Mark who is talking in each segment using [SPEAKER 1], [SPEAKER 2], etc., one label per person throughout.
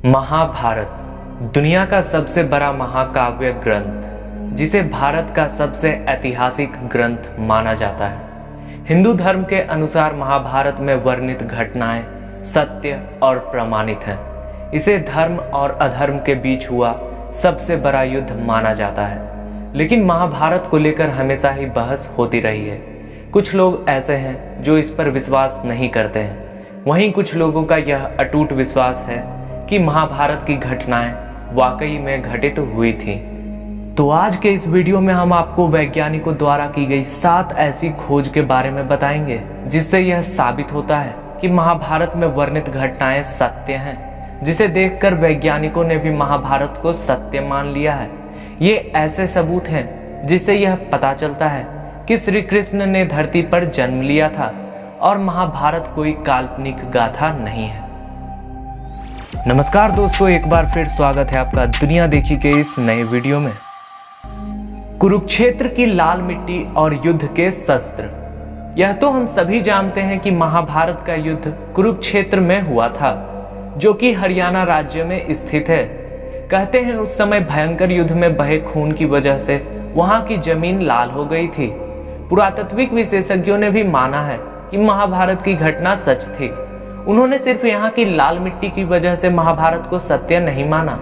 [SPEAKER 1] महाभारत दुनिया का सबसे बड़ा महाकाव्य ग्रंथ, जिसे भारत का सबसे ऐतिहासिक ग्रंथ माना जाता है। हिंदू धर्म के अनुसार महाभारत में वर्णित घटनाएं सत्य और प्रमाणित हैं। इसे धर्म और अधर्म के बीच हुआ सबसे बड़ा युद्ध माना जाता है। लेकिन महाभारत को लेकर हमेशा ही बहस होती रही है। कुछ लोग ऐसे हैं जो इस पर विश्वास नहीं करते हैं, वहीं कुछ लोगों का यह अटूट विश्वास है कि महाभारत की घटनाएं वाकई में घटित हुई थी। तो आज के इस वीडियो में हम आपको वैज्ञानिकों द्वारा की गई 7 ऐसी खोज के बारे में बताएंगे, जिससे यह साबित होता है कि महाभारत में वर्णित घटनाएं सत्य हैं, जिसे देखकर वैज्ञानिकों ने भी महाभारत को सत्य मान लिया है। ये ऐसे सबूत हैं जिससे यह पता चलता है कि श्री कृष्ण ने धरती पर जन्म लिया था और महाभारत कोई काल्पनिक गाथा नहीं है। नमस्कार दोस्तों, एक बार फिर स्वागत है आपका दुनिया देखी के इस नए वीडियो में। कुरुक्षेत्र की लाल मिट्टी और युद्ध के शस्त्र। यह तो हम सभी जानते हैं कि महाभारत का युद्ध कुरुक्षेत्र में हुआ था, जो कि हरियाणा राज्य में स्थित है। कहते हैं उस समय भयंकर युद्ध में बहे खून की वजह से वहां की जमीन लाल हो गई थी। पुरातात्विक विशेषज्ञों ने भी माना है कि महाभारत की घटना सच थी। उन्होंने सिर्फ यहाँ की लाल मिट्टी की वजह से महाभारत को सत्य नहीं माना,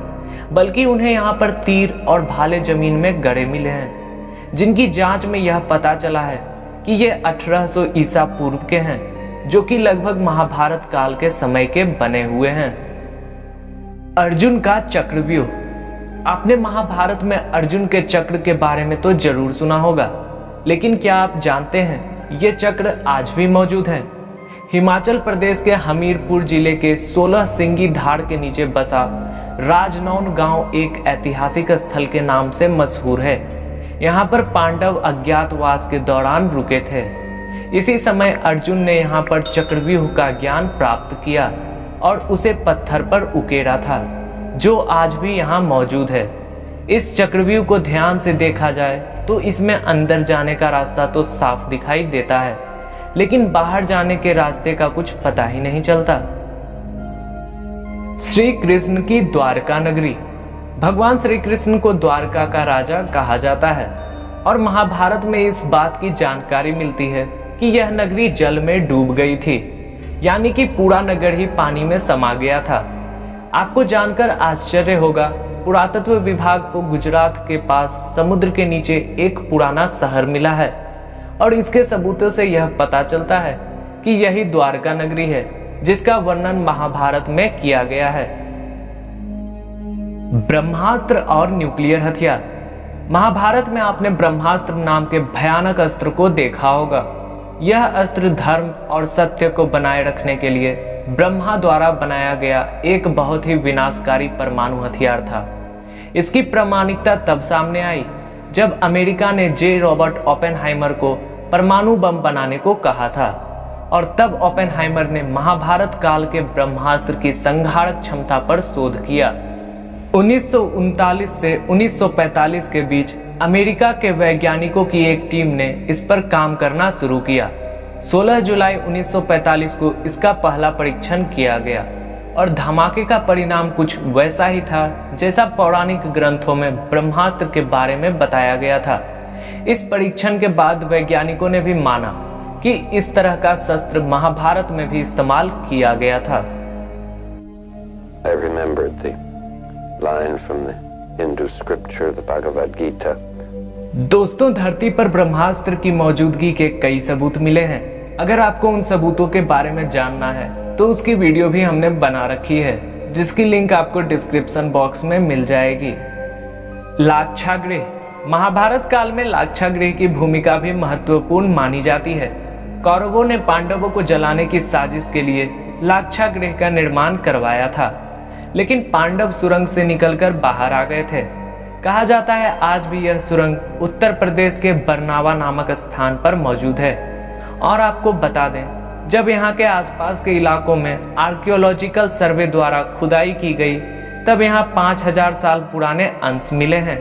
[SPEAKER 1] बल्कि उन्हें यहाँ पर तीर और भाले जमीन में गड़े मिले हैं, जिनकी जांच में यह पता चला है कि ये 1800 ईसा पूर्व के हैं, जो कि लगभग महाभारत काल के समय के बने हुए हैं। अर्जुन का चक्रव्यूह। आपने महाभारत में अर्जुन के चक्र के बारे में तो जरूर सुना होगा, लेकिन क्या आप जानते हैं ये चक्र आज भी मौजूद है। हिमाचल प्रदेश के हमीरपुर जिले के 16 सिंगी धार के नीचे बसा राजनौन गांव एक ऐतिहासिक स्थल के नाम से मशहूर है। यहाँ पर पांडव अज्ञातवास के दौरान रुके थे। इसी समय अर्जुन ने यहाँ पर चक्रव्यूह का ज्ञान प्राप्त किया और उसे पत्थर पर उकेरा था, जो आज भी यहाँ मौजूद है। इस चक्रव्यूह को ध्यान से देखा जाए तो इसमें अंदर जाने का रास्ता तो साफ दिखाई देता है, लेकिन बाहर जाने के रास्ते का कुछ पता ही नहीं चलता। श्री कृष्ण की द्वारका नगरी। भगवान श्री कृष्ण को द्वारका का राजा कहा जाता है और महाभारत में इस बात की जानकारी मिलती है कि यह नगरी जल में डूब गई थी, यानी कि पूरा नगर ही पानी में समा गया था। आपको जानकर आश्चर्य होगा, पुरातत्व विभाग को गुजरात के पास समुद्र के नीचे एक पुराना शहर मिला है और इसके सबूतों से यह पता चलता है कि यही द्वारका नगरी है, जिसका वर्णन महाभारत में किया गया है। ब्रह्मास्त्र और न्यूक्लियर हथियार। महाभारत में आपने ब्रह्मास्त्र नाम के भयानक अस्त्र को देखा होगा। यह अस्त्र धर्म और सत्य को बनाए रखने के लिए ब्रह्मा द्वारा बनाया गया एक बहुत ही विनाशकारी परमाणु हथियार था। इसकी प्रामाणिकता तब सामने आई जब अमेरिका ने जे रॉबर्ट ओपेनहाइमर को परमाणु बम बनाने को कहा था, और तब ओपेनहाइमर ने महाभारत काल के ब्रह्मास्त्र की संहारक क्षमता पर शोध किया। 1939 से 1945 के बीच अमेरिका के वैज्ञानिकों की एक टीम ने इस पर काम करना शुरू किया। 16 जुलाई 1945 को इसका पहला परीक्षण किया गया और धमाके का परिणाम कुछ वैसा ही था जैसा पौराणिक ग्रंथों में ब्रह्मास्त्र के बारे में बताया गया था। इस परीक्षण के बाद वैज्ञानिकों ने भी माना कि इस तरह का शस्त्र महाभारत में भी इस्तेमाल किया गया था।
[SPEAKER 2] I remembered the line from the Hindu scripture, the Bhagavad Gita.
[SPEAKER 1] दोस्तों, धरती पर ब्रह्मास्त्र की मौजूदगी के कई सबूत मिले हैं। अगर आपको उन सबूतों के बारे में जानना है तो उसकी वीडियो भी हमने बना रखी है, जिसकी लिंक आपको डिस्क्रिप्शन बॉक्स में मिल जाएगी। लाक्षागृह। महाभारत काल में लाक्षागृह की भूमिका भी महत्वपूर्ण मानी जाती है। कौरवों ने पांडवों को जलाने की साजिश के लिए लाक्षागृह का निर्माण करवाया था, लेकिन पांडव सुरंग से निकलकर बाहर आ गए थे। कहा जाता है आज भी यह सुरंग उत्तर प्रदेश के बरनावा नामक स्थान पर मौजूद है। और आपको बता दें, जब यहाँ के आसपास के इलाकों में आर्कियोलॉजिकल सर्वे द्वारा खुदाई की गई, तब यहाँ 5000 साल पुराने अंश मिले हैं,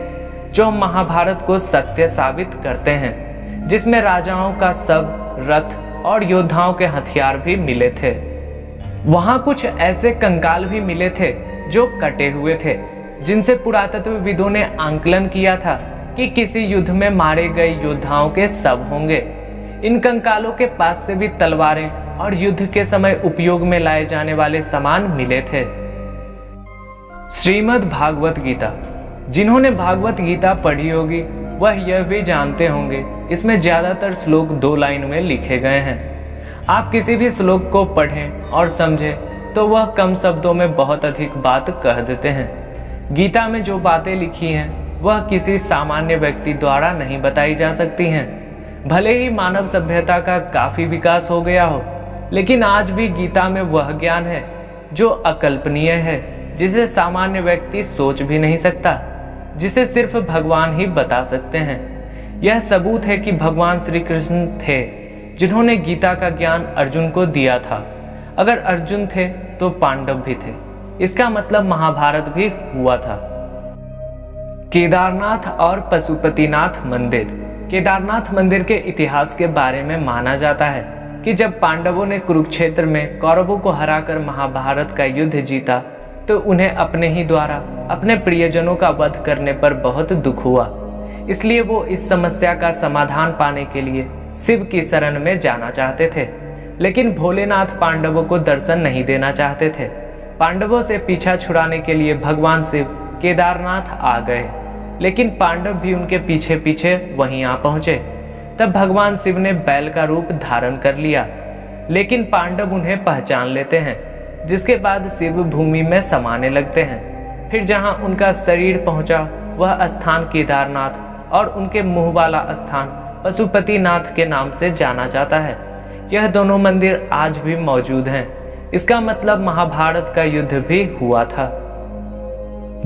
[SPEAKER 1] जो महाभारत को सत्य साबित करते हैं, जिसमें राजाओं का शव, रथ और योद्धाओं के हथियार भी मिले थे। वहां कुछ ऐसे कंकाल भी मिले थे जो कटे हुए थे, जिनसे पुरातत्वविदों ने आंकलन किया था कि किसी युद्ध में मारे गए योद्धाओं के शव होंगे। इन कंकालों के पास से भी तलवारें और युद्ध के समय उपयोग में लाए जाने वाले सामान मिले थे। श्रीमद् भागवत गीता। जिन्होंने भागवत गीता पढ़ी होगी वह यह भी जानते होंगे, इसमें ज्यादातर श्लोक 2 लाइन में लिखे गए हैं। आप किसी भी श्लोक को पढ़ें और समझें तो वह कम शब्दों में बहुत अधिक बात कह देते हैं। गीता में जो बातें लिखी हैं वह किसी सामान्य व्यक्ति द्वारा नहीं बताई जा सकती हैं। भले ही मानव सभ्यता का काफी विकास हो गया हो, लेकिन आज भी गीता में वह ज्ञान है जो अकल्पनीय है, जिसे सामान्य व्यक्ति सोच भी नहीं सकता, जिसे सिर्फ भगवान ही बता सकते हैं। यह सबूत है कि भगवान श्री कृष्ण थे जिन्होंने गीता का ज्ञान अर्जुन को दिया था। अगर अर्जुन थे तो पांडव भी थे, इसका मतलब महाभारत भी हुआ था। केदारनाथ और पशुपतिनाथ मंदिर। केदारनाथ मंदिर के इतिहास के बारे में माना जाता है कि जब पांडवों ने कुरुक्षेत्र में कौरवों को हराकर महाभारत का युद्ध जीता तो उन्हें अपने ही द्वारा अपने प्रियजनों का वध करने पर बहुत दुख हुआ। इसलिए वो इस समस्या का समाधान पाने के लिए शिव की शरण में जाना चाहते थे, लेकिन भोलेनाथ पांडवों को दर्शन नहीं देना चाहते थे। पांडवों से पीछा छुड़ाने के लिए भगवान शिव केदारनाथ आ गए, लेकिन पांडव भी उनके पीछे पीछे वहीं आ पहुंचे। तब भगवान शिव ने बैल का रूप धारण कर लिया, लेकिन पांडव उन्हें पहचान लेते हैं, जिसके बाद शिव भूमि में समाने लगते हैं। फिर जहां उनका शरीर पहुंचा वह स्थान केदारनाथ और उनके मुंह वाला स्थान पशुपतिनाथ के नाम से जाना जाता है। यह दोनों मंदिर आज भी मौजूद हैं। इसका मतलब महाभारत का युद्ध भी हुआ था।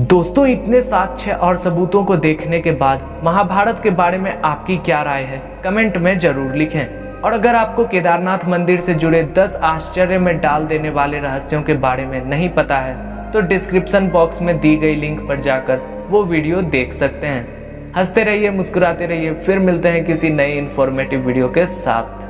[SPEAKER 1] दोस्तों, इतने साक्ष्य और सबूतों को देखने के बाद महाभारत के बारे में आपकी क्या राय है, कमेंट में जरूर लिखें। और अगर आपको केदारनाथ मंदिर से जुड़े 10 आश्चर्य में डाल देने वाले रहस्यों के बारे में नहीं पता है तो डिस्क्रिप्शन बॉक्स में दी गई लिंक पर जाकर वो वीडियो देख सकते हैं। हंसते रहिए, मुस्कुराते रहिए, फिर मिलते हैं किसी नए इन्फॉर्मेटिव वीडियो के साथ।